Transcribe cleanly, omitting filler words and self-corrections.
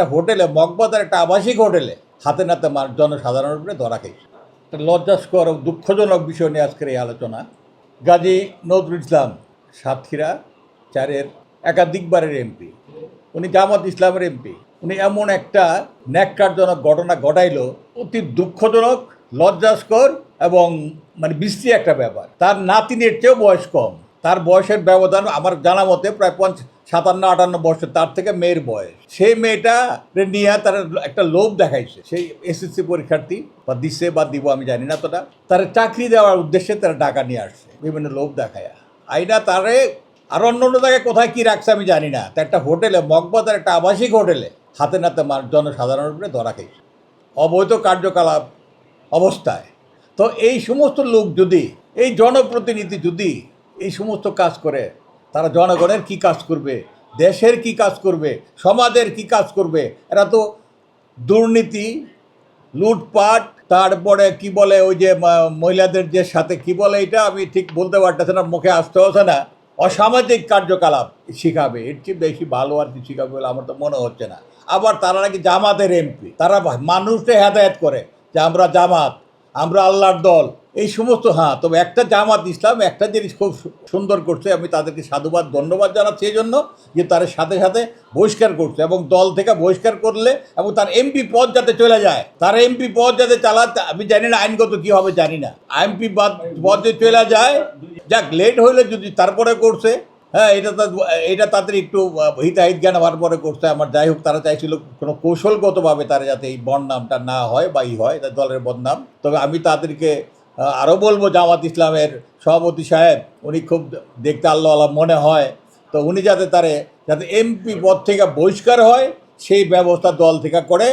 একটা হোটেলে, মগবাজার একটা আবাসিক হোটেলে হাতে নাতে জনসাধারণের উপরে ধরা খেয়েছে। একটা লজ্জাস্কর ও দুঃখজনক বিষয় নিয়ে আজকের এই আলোচনা। গাজী নজরুল ইসলাম সাতক্ষীরা 4-এর একাধিকবারের এমপি, উনি জামাত ইসলামের এমপি। উনি এমন একটা ন্যাক্কারজনক ঘটনা ঘটাইলো, অতি দুঃখজনক, লজ্জাস্কর এবং মানে বিশ্রী একটা ব্যাপার। তার নাতিনের চেয়েও বয়স কম, তার বয়সের ব্যবধান আমার জানা মতে প্রায় 57-58 বছর, তার থেকে মেয়ের বয়স। সেই মেয়েটা নিয়ে তার একটা লোভ দেখাইছে, সেই এসএসসি পরীক্ষার্থী বা দিচ্ছে বা দিব আমি জানি না, তোটা তার চাকরি দেওয়ার উদ্দেশ্যে তারা টাকা নিয়ে আসছে বিভিন্ন লোভ দেখায়। আইনা তারে আর অন্য অন্য জায়গায় কোথায় কী রাখছে আমি জানি না, তা একটা হোটেলে, মগবাজার একটা আবাসিক হোটেলে হাতে নাতে জনসাধারণের উপরে ধরা খেয়েছে অবৈধ কার্যকলাপ অবস্থায়। তো এই সমস্ত লোক যদি, এই জনপ্রতিনিধি যদি এই সমস্ত কাজ করে, তারা জনগণের কি কাজ করবে, দেশের কি কাজ করবে, সমাজের কি কাজ করবে? এরা তো দুর্নীতি, লুটপাট, তারপরে কি বলে ওই যে মহিলাদের যে সাথে কি বলে, এটা আমি ঠিক বলতে পারতেছি না, মুখে আসতে হচ্ছে না, অসামাজিক কার্যকলাপ শিখাবে। এর চেয়ে বেশি ভালো আর কি শিখাবে বলে আমার তো মনে হচ্ছে না। আবার তারা নাকি জামাতের এমপি, তারা মানুষকে হেদায়েত করে যে আমরা জামাত, আমরা আল্লাহর দল, এই সমস্ত। হ্যাঁ, তবে একটা জামাত ইসলাম একটা জিনিস খুব সুন্দর করছে, আমি তাদেরকে সাধুবাদ ধন্যবাদ জানাচ্ছি এই জন্য যে তার সাথে সাথে বহিষ্কার করছে, এবং দল থেকে বহিষ্কার করলে এবং তার এমপি পদ যাতে চলে যায়, তার এমপি পদ যাতে চালাতে, আমি জানি না আইনগত কী হবে জানি না, এমপি পদ যে চলে যায়, যাক লেট হইলে যদি তারপরে করছে, হ্যাঁ, এটা তাদের একটু হিতাহিত জ্ঞান হওয়ার পরে করছে। আমার যাই হোক, তারা চাইছিল কোনো কৌশলগতভাবে তারা যাতে এই বদনামটা না হয় বা হয় দলের বদনাম। তবে আমি তাদেরকে আরও বলবো, জামাত ইসলামের সভাপতি সাহেব, উনি খুব দেখতে আল্লাহ মনে হয়, তো উনি যাতে এমপি পদ থেকে বহিষ্কার হয় সেই ব্যবস্থা দল থেকে করে।